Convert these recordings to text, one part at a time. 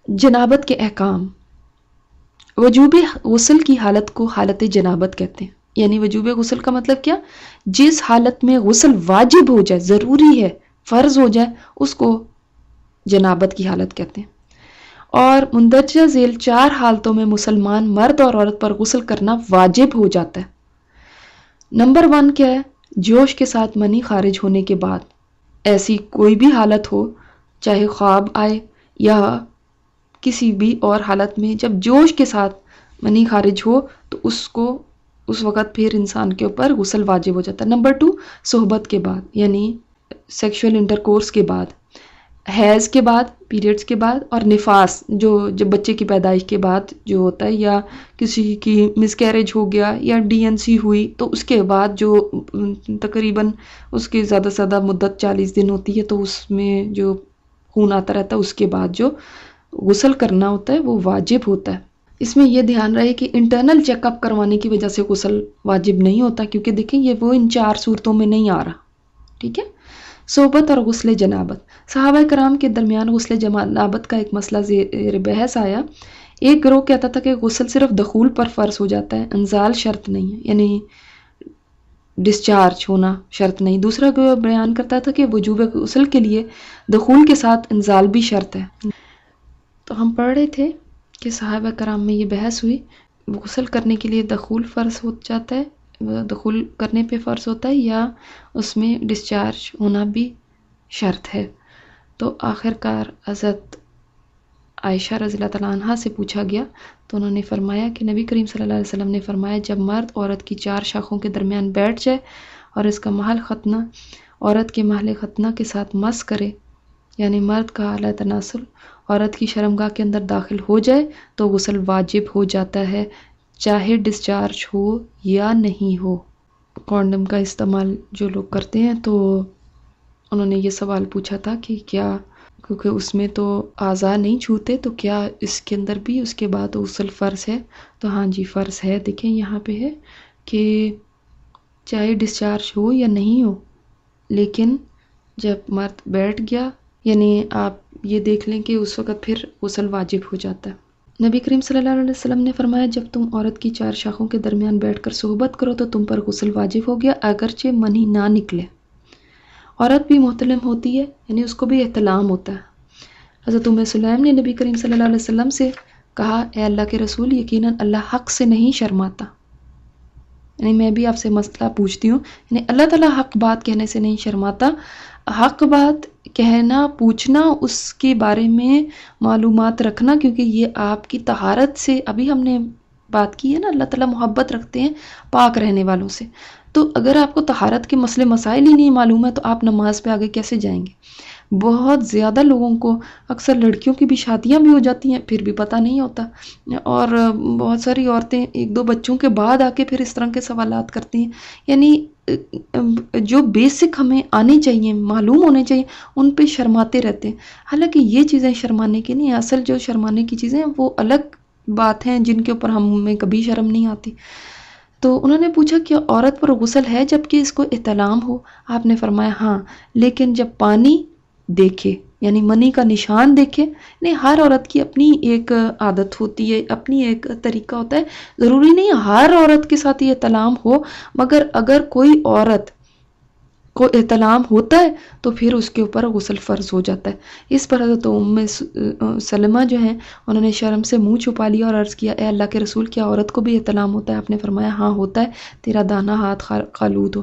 جنابت کے احکام. وجوب غسل کی حالت کو حالت جنابت کہتے ہیں. یعنی وجوب غسل کا مطلب کیا؟ جس حالت میں غسل واجب ہو جائے، ضروری ہے، فرض ہو جائے، اس کو جنابت کی حالت کہتے ہیں. اور مندرجہ ذیل 4 حالتوں میں مسلمان مرد اور عورت پر غسل کرنا واجب ہو جاتا ہے. نمبر 1 کیا ہے؟ جوش کے ساتھ منی خارج ہونے کے بعد. ایسی کوئی بھی حالت ہو، چاہے خواب آئے یا کسی بھی اور حالت میں، جب جوش کے ساتھ منی خارج ہو تو اس وقت پھر انسان کے اوپر غسل واجب ہو جاتا ہے. نمبر 2 صحبت کے بعد، یعنی سیکشول انٹرکورس کے بعد، حیض کے بعد، پیریڈز کے بعد، اور نفاس جو جب بچے کی پیدائش کے بعد جو ہوتا ہے، یا کسی کی مس کیریج ہو گیا یا ڈی این سی ہوئی تو اس کے بعد جو تقریباً اس کی زیادہ سے زیادہ مدت 40 دن ہوتی ہے، تو اس میں جو خون آتا رہتا ہے، اس کے بعد جو غسل کرنا ہوتا ہے وہ واجب ہوتا ہے. اس میں یہ دھیان رہے کہ انٹرنل چیک اپ کروانے کی وجہ سے غسل واجب نہیں ہوتا، کیونکہ دیکھیں یہ وہ ان 4 صورتوں میں نہیں آ رہا. ٹھیک ہے. صحبت اور غسل جنابت. صحابہ کرام کے درمیان غسل جنابت کا ایک مسئلہ زیر بحث آیا. ایک گروہ کہتا تھا کہ غسل صرف دخول پر فرض ہو جاتا ہے، انزال شرط نہیں ہے، یعنی ڈسچارج ہونا شرط نہیں. دوسرا گروہ بیان کرتا تھا کہ وجوب غسل کے لیے دخول کے ساتھ انزال بھی شرط ہے. تو ہم پڑھ رہے تھے کہ صحابہ کرام میں یہ بحث ہوئی، غسل کرنے کے لیے دخول فرض ہو جاتا ہے، دخول کرنے پہ فرض ہوتا ہے، یا اس میں ڈسچارج ہونا بھی شرط ہے. تو آخرکار حضرت عائشہ رضی اللہ تعالیٰ عنہ سے پوچھا گیا تو انہوں نے فرمایا کہ نبی کریم صلی اللہ علیہ وسلم نے فرمایا، جب مرد عورت کی 4 شاخوں کے درمیان بیٹھ جائے اور اس کا محل ختنہ عورت کے محل ختنہ کے ساتھ مس کرے، یعنی مرد کا اعلیٰ تناسل عورت کی شرمگاہ کے اندر داخل ہو جائے تو غسل واجب ہو جاتا ہے، چاہے ڈسچارج ہو یا نہیں ہو. کونڈم کا استعمال جو لوگ کرتے ہیں تو انہوں نے یہ سوال پوچھا تھا کہ کیا، کیونکہ اس میں تو اعضاء نہیں چھوتے، تو کیا اس کے اندر بھی اس کے بعد غسل فرض ہے؟ تو ہاں جی فرض ہے. دیکھیں یہاں پہ ہے کہ چاہے ڈسچارج ہو یا نہیں ہو، لیکن جب مرد بیٹھ گیا، یعنی آپ یہ دیکھ لیں کہ اس وقت پھر غسل واجب ہو جاتا ہے. نبی کریم صلی اللہ علیہ وسلم نے فرمایا، جب تم عورت کی 4 شاخوں کے درمیان بیٹھ کر صحبت کرو تو تم پر غسل واجب ہو گیا، اگرچہ منی نہ نکلے. عورت بھی محتلم ہوتی ہے، یعنی اس کو بھی احتلام ہوتا ہے. حضرت ام سلیم نے نبی کریم صلی اللہ علیہ وسلم سے کہا، اے اللہ کے رسول، یقیناً اللہ حق سے نہیں شرماتا. یعنی میں بھی آپ سے مسئلہ پوچھتی ہوں، یعنی اللہ تعالیٰ حق بات کہنے سے نہیں شرماتا. حق بات کہنا، پوچھنا، اس کے بارے میں معلومات رکھنا، کیونکہ یہ آپ کی طہارت سے، ابھی ہم نے بات کی ہے نا، اللہ تعالیٰ محبت رکھتے ہیں پاک رہنے والوں سے. تو اگر آپ کو طہارت کے مسئلے مسائل ہی نہیں معلوم ہے تو آپ نماز پہ آگے کیسے جائیں گے؟ بہت زیادہ لوگوں کو، اکثر لڑکیوں کی بھی شادیاں بھی ہو جاتی ہیں پھر بھی پتہ نہیں ہوتا، اور بہت ساری عورتیں 1-2 بچوں کے بعد آ کے پھر اس طرح کے سوالات کرتی ہیں. یعنی جو بیسک ہمیں آنے چاہیے، معلوم ہونے چاہیے، ان پہ شرماتے رہتے ہیں. حالانکہ یہ چیزیں شرمانے کی نہیں، اصل جو شرمانے کی چیزیں ہیں وہ الگ بات ہیں جن کے اوپر ہمیں کبھی شرم نہیں آتی. تو انہوں نے پوچھا کہ عورت پر غسل ہے جبکہ اس کو احتلام ہو؟ آپ نے فرمایا ہاں، لیکن جب پانی دیکھے، یعنی منی کا نشان دیکھے. نہیں، ہر عورت کی اپنی ایک عادت ہوتی ہے، اپنی ایک طریقہ ہوتا ہے، ضروری نہیں ہر عورت کے ساتھ یہ احتلام ہو، مگر اگر کوئی عورت کو احتلام ہوتا ہے تو پھر اس کے اوپر غسل فرض ہو جاتا ہے. اس پر حضرت ام سلمہ جو ہیں انہوں نے شرم سے منہ چھپا لیا اور عرض کیا، اے اللہ کے رسول، کیا عورت کو بھی احتلام ہوتا ہے؟ آپ نے فرمایا ہاں ہوتا ہے، تیرا دانا ہاتھ خالود ہو.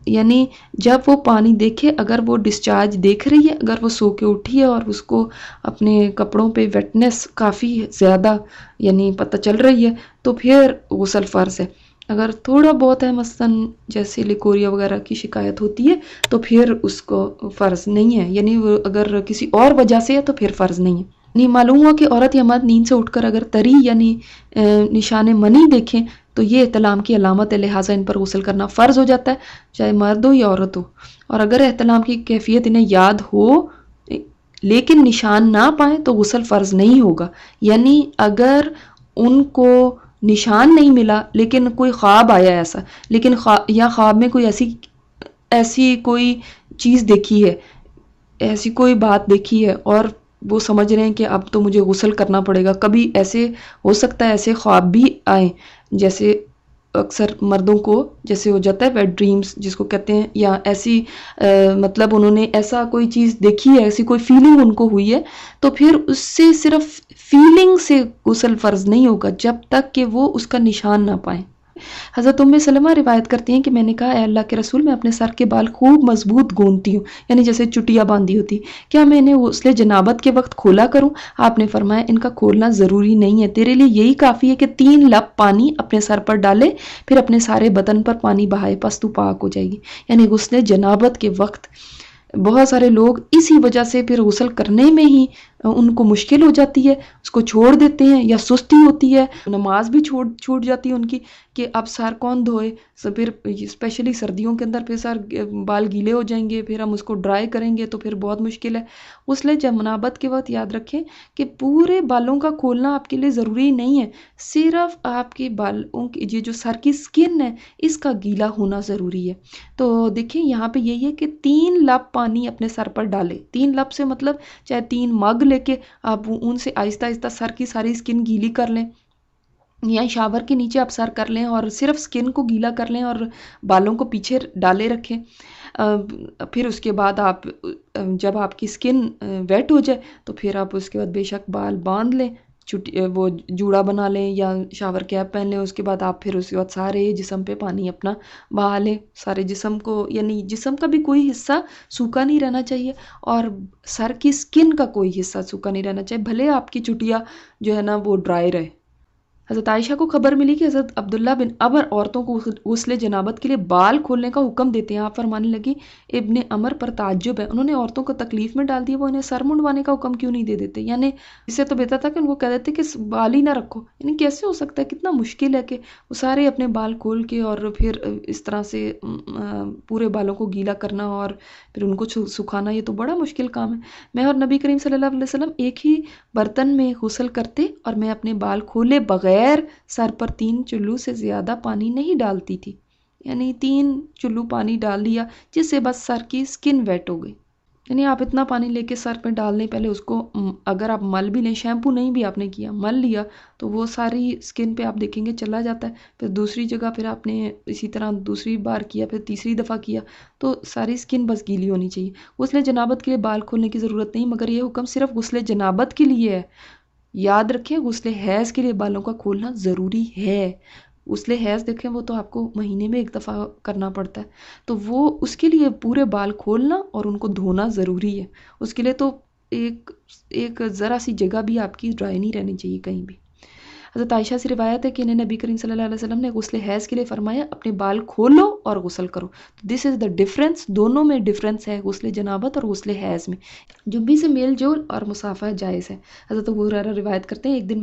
یعنی جب وہ پانی دیکھے، اگر وہ ڈسچارج دیکھ رہی ہے، اگر وہ سو کے اٹھی ہے اور اس کو اپنے کپڑوں پہ ویٹنس کافی زیادہ یعنی پتہ چل رہی ہے تو پھر غسل فرض ہے. اگر تھوڑا بہت ہے، مثلا جیسے لیکوریا وغیرہ کی شکایت ہوتی ہے تو پھر اس کو فرض نہیں ہے، یعنی اگر کسی اور وجہ سے ہے تو پھر فرض نہیں ہے. نہیں معلوم ہوا کہ عورت یا مرد نیند سے اٹھ کر اگر تری یعنی نشان منی دیکھیں تو یہ احتلام کی علامت ہے، لہٰذا ان پر غسل کرنا فرض ہو جاتا ہے، چاہے مرد ہو یا عورت ہو. اور اگر احتلام کی کیفیت انہیں یاد ہو لیکن نشان نہ پائیں تو غسل فرض نہیں ہوگا. یعنی اگر ان کو نشان نہیں ملا لیکن کوئی خواب آیا ایسا، لیکن یا خواب میں کوئی ایسی کوئی چیز دیکھی ہے، ایسی کوئی بات دیکھی ہے اور وہ سمجھ رہے ہیں کہ اب تو مجھے غسل کرنا پڑے گا. کبھی ایسے ہو سکتا ہے ایسے خواب بھی آئیں جیسے اکثر مردوں کو جیسے ہو جاتا ہے ویٹ ڈریمز جس کو کہتے ہیں, یا ایسی مطلب انہوں نے ایسا کوئی چیز دیکھی ہے, ایسی کوئی فیلنگ ان کو ہوئی ہے, تو پھر اس سے صرف فیلنگ سے غسل فرض نہیں ہوگا جب تک کہ وہ اس کا نشان نہ پائیں. حضرت ام سلمہ روایت کرتی ہیں کہ میں نے کہا اے اللہ کے رسول, میں اپنے سر کے بال خوب مضبوط گوندتی ہوں, یعنی جیسے چٹیاں باندھی ہوتی, کیا میں انہیں غسل جنابت کے وقت کھولا کروں؟ آپ نے فرمایا ان کا کھولنا ضروری نہیں ہے, تیرے لیے یہی کافی ہے کہ 3 لپ پانی اپنے سر پر ڈالے, پھر اپنے سارے بدن پر پانی بہائے, پس تو پاک ہو جائے گی. یعنی غسل جنابت کے وقت بہت سارے لوگ اسی وجہ سے پھر غسل کرنے میں ہی ان کو مشکل ہو جاتی ہے, اس کو چھوڑ دیتے ہیں, یا سستی ہوتی ہے, نماز بھی چھوٹ جاتی ہے ان کی کہ اب سر کون دھوئے. پھر اسپیشلی سردیوں کے اندر پھر سر بال گیلے ہو جائیں گے, پھر ہم اس کو ڈرائی کریں گے تو پھر بہت مشکل ہے. غسل جنابت کے وقت یاد رکھیں کہ پورے بالوں کا کھولنا آپ کے لیے ضروری نہیں ہے, صرف آپ کے بالوں کی یہ جو سر کی سکن ہے اس کا گیلا ہونا ضروری ہے. تو دیکھیں یہاں پہ یہی ہے کہ 3 لپ پانی اپنے سر پر ڈالے. 3 لپ سے مطلب چاہے 3 مگ لے کے آپ ان سے آہستہ آہستہ سر کی ساری سکن گیلی کر لیں, یا شاور کے نیچے آپ سر کر لیں اور صرف سکن کو گیلا کر لیں اور بالوں کو پیچھے ڈالے رکھیں. پھر اس کے بعد آپ جب آپ کی سکن ویٹ ہو جائے تو پھر آپ اس کے بعد بے شک بال باندھ لیں, وہ جوڑا بنا لیں یا شاور کیپ پہن لیں. اس کے بعد آپ پھر اس کے بعد سارے جسم پہ پانی اپنا بہا لیں, سارے جسم کو, یعنی جسم کا بھی کوئی حصہ سوکھا نہیں رہنا چاہیے اور سر کی سکن کا کوئی حصہ سوکھا نہیں رہنا چاہیے, بھلے آپ کی چٹیا جو ہے نا وہ ڈرائی رہے. حضرت عائشہ کو خبر ملی کہ حضرت عبداللہ بن عمر عورتوں کو غسل جنابت کے لیے بال کھولنے کا حکم دیتے ہیں. آپ فرمانے لگی ابن عمر پر تعجب ہے, انہوں نے عورتوں کو تکلیف میں ڈال دیا, وہ انہیں سر منڈوانے کا حکم کیوں نہیں دے دیتے؟ یعنی اس سے تو بہتر تھا کہ ان کو کہہ دیتے کہ بال ہی نہ رکھو. یعنی کیسے ہو سکتا ہے, کتنا مشکل ہے کہ وہ سارے اپنے بال کھول کے اور پھر اس طرح سے پورے بالوں کو گیلا کرنا اور پھر ان کو سکھانا, یہ تو بڑا مشکل کام ہے. میں اور نبی کریم صلی اللہ علیہ وسلم ایک ہی برتن میں غسل کرتے اور میں اپنے بال کھولے بغیر سر پر 3 چلو سے زیادہ پانی نہیں ڈالتی تھی. یعنی 3 چلو پانی ڈال لیا جس سے بس سر کی سکن ویٹ ہو گئی. یعنی آپ اتنا پانی لے کے سر پہ ڈال لیں, پہلے اس کو اگر آپ مل بھی لیں, شیمپو نہیں بھی آپ نے کیا, مل لیا تو وہ ساری سکن پہ آپ دیکھیں گے چلا جاتا ہے. پھر دوسری جگہ پھر آپ نے اسی طرح دوسری بار کیا, پھر تیسری دفعہ کیا, تو ساری سکن بس گیلی ہونی چاہیے. غسل جنابت کے لیے بال کھولنے کی ضرورت نہیں, مگر یہ حکم صرف غسل جنابت کے لیے ہے. یاد رکھیں غسل حیض کے لیے بالوں کا کھولنا ضروری ہے. غسل حیض دیکھیں وہ تو آپ کو مہینے میں 1 دفعہ کرنا پڑتا ہے, تو وہ اس کے لیے پورے بال کھولنا اور ان کو دھونا ضروری ہے. اس کے لیے تو ایک ذرا سی جگہ بھی آپ کی ڈرائی نہیں رہنی چاہیے کہیں بھی. حضرت عائشہ سے روایت ہے کہ انہیں نبی کریم صلی اللہ علیہ وسلم نے غسل حیض کے لیے فرمایا اپنے بال کھولو اور غسل کرو. دس از دا ڈفرینس, دونوں میں ڈفرینس ہے غسل جنابت اور غسل حیض میں. جنبی سے میل جول اور مسافہ جائز ہے. حضرت ابو ہریرہ روایت کرتے ہیں ایک دن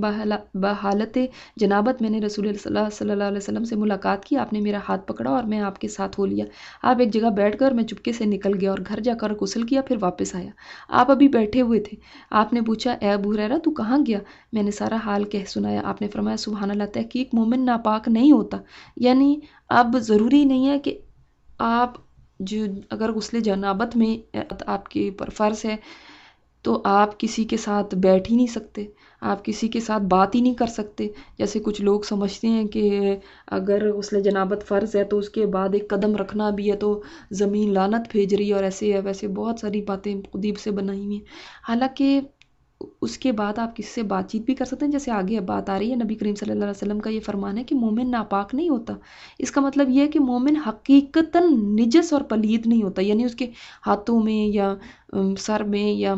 بحالت جنابت میں نے رسول اللہ صلی اللہ علیہ وسلم سے ملاقات کی, آپ نے میرا ہاتھ پکڑا اور میں آپ کے ساتھ ہو لیا. آپ ایک جگہ بیٹھ کر, میں چپکے سے نکل گیا اور گھر جا کر غسل کیا, پھر واپس آیا. آپ ابھی بیٹھے ہوئے تھے. آپ نے پوچھا اے ابو ہریرہ تو کہاں گیا؟ میں نے سارا حال کہہ سنایا. آپ نے فرمایا سبحان اللہ, تحقیق مومن ناپاک نہیں ہوتا. یعنی اب ضروری نہیں ہے کہ آپ اگر غسل جنابت میں آپ کے پر فرض ہے تو آپ کسی کے ساتھ بیٹھ ہی نہیں سکتے, آپ کسی کے ساتھ بات ہی نہیں کر سکتے. جیسے کچھ لوگ سمجھتے ہیں کہ اگر غسل جنابت فرض ہے تو اس کے بعد ایک قدم رکھنا بھی ہے تو زمین لعنت بھیج رہی ہے, اور ایسے ہے ویسے بہت ساری باتیں قدیب سے بنائی ہوئی ہیں. حالانکہ اس کے بعد آپ کسی سے بات چیت بھی کر سکتے ہیں. جیسے آگے بات آ رہی ہے, نبی کریم صلی اللہ علیہ وسلم کا یہ فرمان ہے کہ مومن ناپاک نہیں ہوتا. اس کا مطلب یہ ہے کہ مومن حقیقتاً نجس اور پلید نہیں ہوتا, یعنی اس کے ہاتھوں میں یا سر میں یا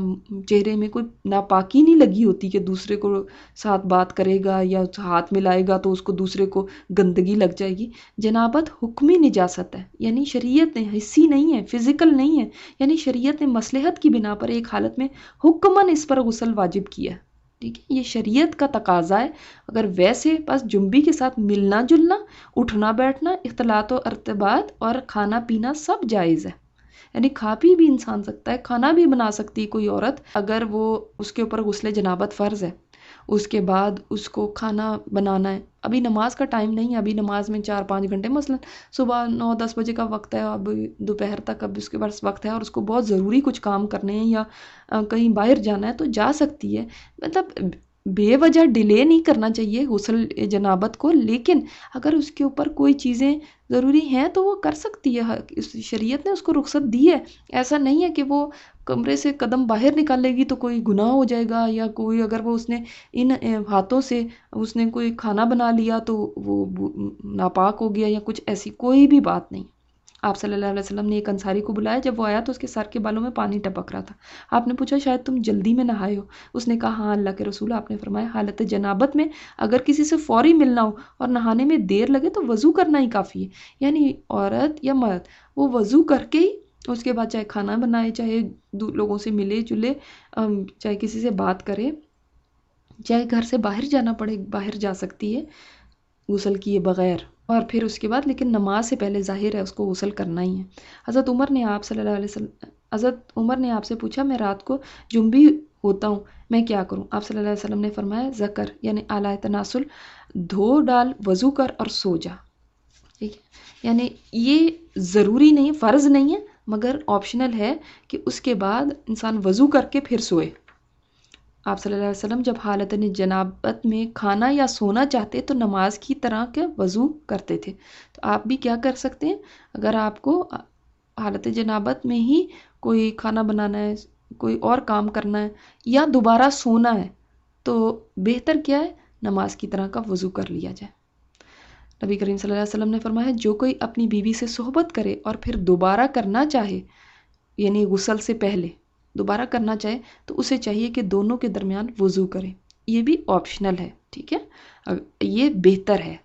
چہرے میں کوئی ناپاکی نہیں لگی ہوتی کہ دوسرے کو ساتھ بات کرے گا یا ہاتھ ملائے گا تو اس کو دوسرے کو گندگی لگ جائے گی. جنابت حکمی نجاست ہے, یعنی شریعت نے, حسی نہیں ہے, فزیکل نہیں ہے, یعنی شریعت نے مصلحت کی بنا پر ایک حالت میں حکماً اس پر غسل واجب کیا ہے. ٹھیک ہے, یہ شریعت کا تقاضا ہے. اگر ویسے بس جنبی کے ساتھ ملنا جلنا, اٹھنا بیٹھنا, اختلاط و ارتباط اور کھانا پینا سب جائز ہے. یعنی کھا پی بھی انسان سکتا ہے, کھانا بھی بنا سکتی کوئی عورت اگر وہ اس کے اوپر غسل جنابت فرض ہے. اس کے بعد اس کو کھانا بنانا ہے، ابھی نماز کا ٹائم نہیں ہے، ابھی نماز میں 4-5 گھنٹے، مثلا صبح 9-10 بجے کا وقت ہے، اب دوپہر تک اب اس کے پاس وقت ہے اور اس کو بہت ضروری کچھ کام کرنے ہیں یا کہیں باہر جانا ہے تو جا سکتی ہے، مطلب بے وجہ ڈیلے نہیں کرنا چاہیے غسل جنابت کو، لیکن اگر اس کے اوپر کوئی چیزیں ضروری ہیں تو وہ کر سکتی ہے، اس شریعت نے اس کو رخصت دی ہے، ایسا نہیں ہے کہ وہ کمرے سے قدم باہر نکالے گی تو کوئی گناہ ہو جائے گا، یا کوئی اگر وہ اس نے ان ہاتھوں سے اس نے کوئی کھانا بنا لیا تو وہ ناپاک ہو گیا یا کچھ، ایسی کوئی بھی بات نہیں۔ آپ صلی اللہ علیہ وسلم نے ایک انصاری کو بلایا، جب وہ آیا تو اس کے سر کے بالوں میں پانی ٹپک رہا تھا، آپ نے پوچھا شاید تم جلدی میں نہائے ہو، اس نے کہا ہاں اللہ کے رسول، آپ نے فرمایا حالت جنابت میں اگر کسی سے فوری ملنا ہو اور نہانے میں دیر لگے تو وضو کرنا ہی کافی ہے، یعنی عورت یا مرد وہ وضو کر کے ہی اس کے بعد چاہے کھانا بنائے، چاہے لوگوں سے ملے جلے، چاہے کسی سے بات کرے، چاہے گھر سے باہر جانا پڑے باہر جا سکتی ہے غسل کیے بغیر، اور پھر اس کے بعد لیکن نماز سے پہلے ظاہر ہے اس کو غسل کرنا ہی ہے۔ حضرت عمر نے آپ صلی اللہ علیہ وسلم حضرت عمر نے آپ سے پوچھا میں رات کو جنبی ہوتا ہوں میں کیا کروں؟ آپ صلی اللہ علیہ وسلم نے فرمایا ذکر یعنی اعلی تناسل دھو ڈال، وضو کر اور سو جا، ٹھیک ہے، یعنی یہ ضروری نہیں، فرض نہیں ہے، مگر آپشنل ہے کہ اس کے بعد انسان وضو کر کے پھر سوئے۔ آپ صلی اللہ علیہ وسلم جب حالت جنابت میں کھانا یا سونا چاہتے تو نماز کی طرح کے وضو کرتے تھے، تو آپ بھی کیا کر سکتے ہیں، اگر آپ کو حالت جنابت میں ہی کوئی کھانا بنانا ہے، کوئی اور کام کرنا ہے یا دوبارہ سونا ہے تو بہتر کیا ہے، نماز کی طرح کا وضو کر لیا جائے۔ نبی کریم صلی اللہ علیہ وسلم نے فرمایا جو کوئی اپنی بیوی سے صحبت کرے اور پھر دوبارہ کرنا چاہے، یعنی غسل سے پہلے دوبارہ کرنا چاہے تو اسے چاہیے کہ دونوں کے درمیان وضو کرے، یہ بھی آپشنل ہے، ٹھیک ہے، یہ بہتر ہے۔